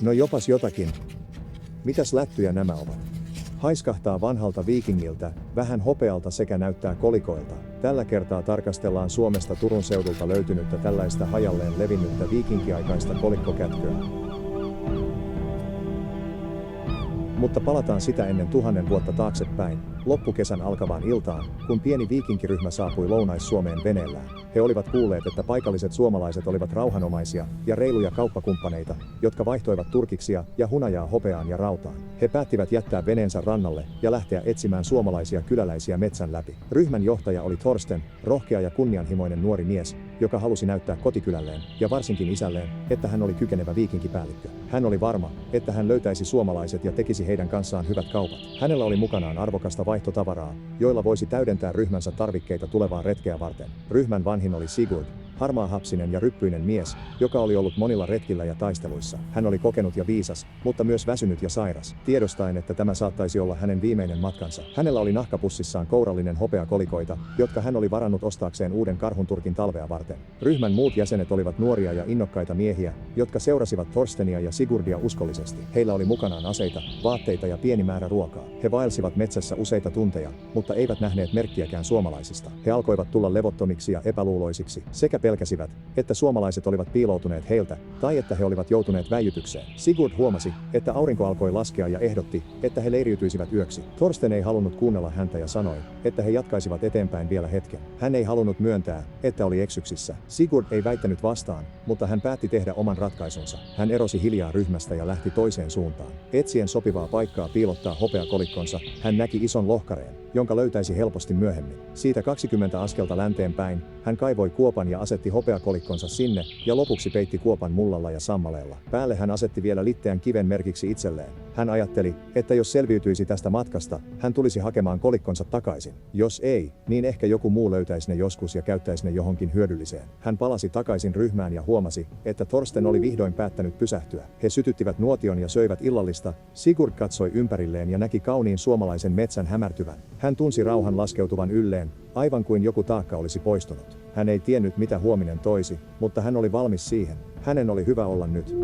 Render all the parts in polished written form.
No jopas jotakin. Mitäs lättyjä nämä ovat? Haiskahtaa vanhalta viikingiltä, vähän hopealta sekä näyttää kolikoilta. Tällä kertaa tarkastellaan Suomesta Turun seudulta löytynyttä tällaista hajalleen levinnyttä viikinkiaikaista kolikkokätköä. Mutta palataan sitä ennen 1000 vuotta taaksepäin, loppukesän alkavaan iltaan, kun pieni viikinkiryhmä saapui Lounais-Suomeen veneellään. He olivat kuulleet, että paikalliset suomalaiset olivat rauhanomaisia ja reiluja kauppakumppaneita, jotka vaihtoivat turkiksia ja hunajaa hopeaan ja rautaan. He päättivät jättää veneensä rannalle ja lähteä etsimään suomalaisia kyläläisiä metsän läpi. Ryhmän johtaja oli Thorsten, rohkea ja kunnianhimoinen nuori mies, joka halusi näyttää kotikylälleen ja varsinkin isälleen, että hän oli kykenevä viikinkipäällikkö. Hän oli varma, että hän löytäisi suomalaiset ja tekisi heidän kanssaan hyvät kaupat. Hänellä oli mukanaan arvokasta vaihtotavaraa, joilla voisi täydentää ryhmänsä tarvikkeita tulevaa retkeä varten. Ryhmän vanhin oli Sigurd, harmaahapsinen ja ryppyinen mies, joka oli ollut monilla retkillä ja taisteluissa. Hän oli kokenut ja viisas, mutta myös väsynyt ja sairas, tiedostaen, että tämä saattaisi olla hänen viimeinen matkansa. Hänellä oli nahkapussissaan kourallinen hopeakolikoita, jotka hän oli varannut ostaakseen uuden karhunturkin talvea varten. Ryhmän muut jäsenet olivat nuoria ja innokkaita miehiä, jotka seurasivat Thorstenia ja Sigurdia uskollisesti. Heillä oli mukanaan aseita, vaatteita ja pieni määrä ruokaa. He vaelsivat metsässä useita tunteja, mutta eivät nähneet merkkiäkään suomalaisista. He alkoivat tulla levottomiksi ja epäluuloisiksi, sekä pelkäsivät, että suomalaiset olivat piiloutuneet heiltä, tai että he olivat joutuneet väijytykseen. Sigurd huomasi, että aurinko alkoi laskea ja ehdotti, että he leiriytyisivät yöksi. Thorsten ei halunnut kuunnella häntä ja sanoi, että he jatkaisivat eteenpäin vielä hetken. Hän ei halunnut myöntää, että oli eksyksissä. Sigurd ei väittänyt vastaan, mutta hän päätti tehdä oman ratkaisunsa. Hän erosi hiljaa ryhmästä ja lähti toiseen suuntaan. Etsien sopivaa paikkaa piilottaa hopeakolikkonsa, hän näki ison lohkareen, jonka löytäisi helposti myöhemmin. Siitä 20 askelta länteen päin, hän kaivoi kuopan ja asetti hopeakolikkonsa sinne, ja lopuksi peitti kuopan mullalla ja sammaleella. Päälle hän asetti vielä litteän kiven merkiksi itselleen. Hän ajatteli, että jos selviytyisi tästä matkasta, hän tulisi hakemaan kolikkonsa takaisin. Jos ei, niin ehkä joku muu löytäisi ne joskus ja käyttäisi ne johonkin hyödylliseen. Hän palasi takaisin ryhmään ja huomasi, että Thorsten oli vihdoin päättänyt pysähtyä. He sytyttivät nuotion ja söivät illallista. Sigurd katsoi ympärilleen ja näki kauniin suomalaisen metsän hämärtyvän. Hän tunsi rauhan laskeutuvan ylleen, aivan kuin joku taakka olisi poistunut. Hän ei tiennyt, mitä huominen toisi, mutta hän oli valmis siihen. Hänen oli hyvä olla nyt.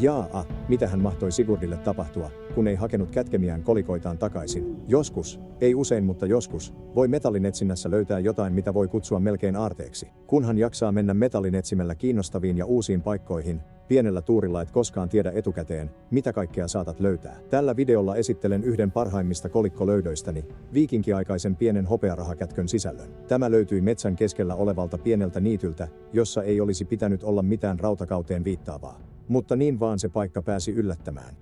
Jaa, mitähän mahtoi Sigurdille tapahtua, kun ei hakenut kätkemiään kolikoitaan takaisin? Joskus, ei usein mutta joskus, voi metallinetsinnässä löytää jotain, mitä voi kutsua melkein aarteeksi. Kunhan jaksaa mennä metallinetsimellä kiinnostaviin ja uusiin paikkoihin, pienellä tuurilla et koskaan tiedä etukäteen, mitä kaikkea saatat löytää. Tällä videolla esittelen yhden parhaimmista kolikkolöydöistäni, viikinkiaikaisen pienen hopearahakätkön sisällön. Tämä löytyi metsän keskellä olevalta pieneltä niityltä, jossa ei olisi pitänyt olla mitään rautakauteen viittaavaa. Mutta niin vaan se paikka pääsi yllättämään.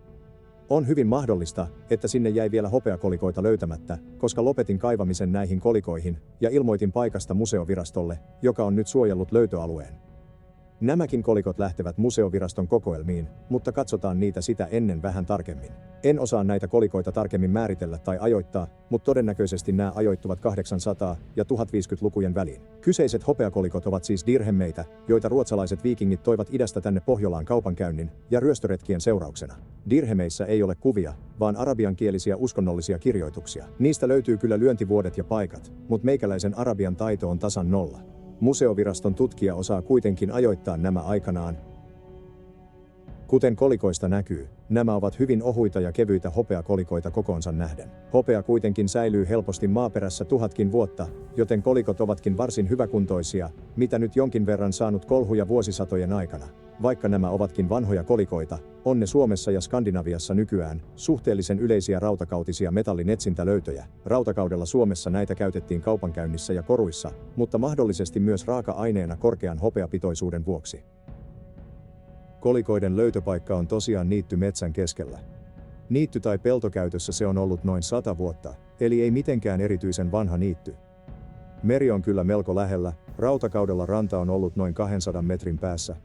On hyvin mahdollista, että sinne jäi vielä hopeakolikoita löytämättä, koska lopetin kaivamisen näihin kolikoihin ja ilmoitin paikasta museovirastolle, joka on nyt suojellut löytöalueen. Nämäkin kolikot lähtevät museoviraston kokoelmiin, mutta katsotaan niitä sitä ennen vähän tarkemmin. En osaa näitä kolikoita tarkemmin määritellä tai ajoittaa, mutta todennäköisesti nämä ajoittuvat 800- ja 1050-lukujen väliin. Kyseiset hopeakolikot ovat siis dirhemmeitä, joita ruotsalaiset viikingit toivat idästä tänne Pohjolaan kaupankäynnin ja ryöstöretkien seurauksena. Dirhemeissä ei ole kuvia, vaan arabiankielisiä uskonnollisia kirjoituksia. Niistä löytyy kyllä lyöntivuodet ja paikat, mutta meikäläisen arabian taito on tasan 0. Museoviraston tutkija osaa kuitenkin ajoittaa nämä aikanaan. Kuten kolikoista näkyy, nämä ovat hyvin ohuita ja kevyitä hopeakolikoita kokoonsa nähden. Hopea kuitenkin säilyy helposti maaperässä 1000 vuotta, joten kolikot ovatkin varsin hyväkuntoisia, mitä nyt jonkin verran saanut kolhuja vuosisatojen aikana. Vaikka nämä ovatkin vanhoja kolikoita, on ne Suomessa ja Skandinaviassa nykyään suhteellisen yleisiä rautakautisia metallinetsintälöytöjä. Rautakaudella Suomessa näitä käytettiin kaupankäynnissä ja koruissa, mutta mahdollisesti myös raaka-aineena korkean hopeapitoisuuden vuoksi. Kolikoiden löytöpaikka on tosiaan niitty metsän keskellä. Niitty- tai peltokäytössä se on ollut noin 100 vuotta, eli ei mitenkään erityisen vanha niitty. Meri on kyllä melko lähellä, rautakaudella ranta on ollut noin 200 metrin päässä.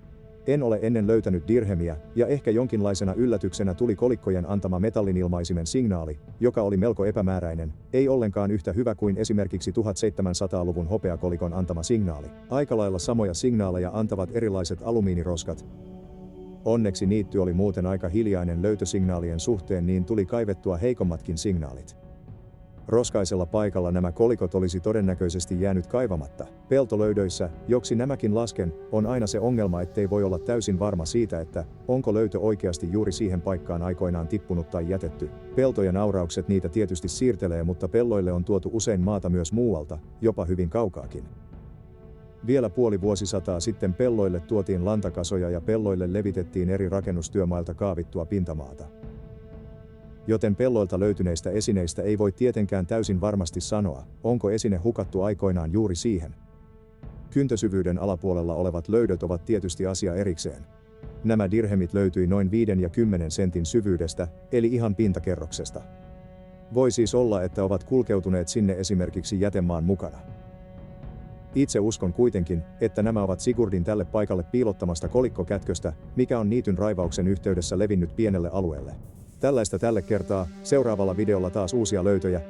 En ole ennen löytänyt dirhemiä, ja ehkä jonkinlaisena yllätyksenä tuli kolikkojen antama metallinilmaisimen signaali, joka oli melko epämääräinen, ei ollenkaan yhtä hyvä kuin esimerkiksi 1700-luvun hopeakolikon antama signaali. Aikalailla samoja signaaleja antavat erilaiset alumiiniroskat. Onneksi niitty oli muuten aika hiljainen löytösignaalien suhteen, niin tuli kaivettua heikommatkin signaalit. Roskaisella paikalla nämä kolikot olisi todennäköisesti jäänyt kaivamatta. Peltolöydöissä, joksi nämäkin lasken, on aina se ongelma, ettei voi olla täysin varma siitä, että onko löytö oikeasti juuri siihen paikkaan aikoinaan tippunut tai jätetty. Peltojen auraukset niitä tietysti siirtelee, mutta pelloille on tuotu usein maata myös muualta, jopa hyvin kaukaakin. Vielä puoli vuosisataa sitten pelloille tuotiin lantakasoja ja pelloille levitettiin eri rakennustyömailta kaavittua pintamaata. Joten pelloilta löytyneistä esineistä ei voi tietenkään täysin varmasti sanoa, onko esine hukattu aikoinaan juuri siihen. Kyntösyvyyden alapuolella olevat löydöt ovat tietysti asia erikseen. Nämä dirhemit löytyi noin 5 ja 10 sentin syvyydestä, eli ihan pintakerroksesta. Voi siis olla, että ovat kulkeutuneet sinne esimerkiksi jätemaan mukana. Itse uskon kuitenkin, että nämä ovat Sigurdin tälle paikalle piilottamasta kolikkokätköstä, mikä on niityn raivauksen yhteydessä levinnyt pienelle alueelle. Tällaista tälle kertaa, seuraavalla videolla taas uusia löytöjä.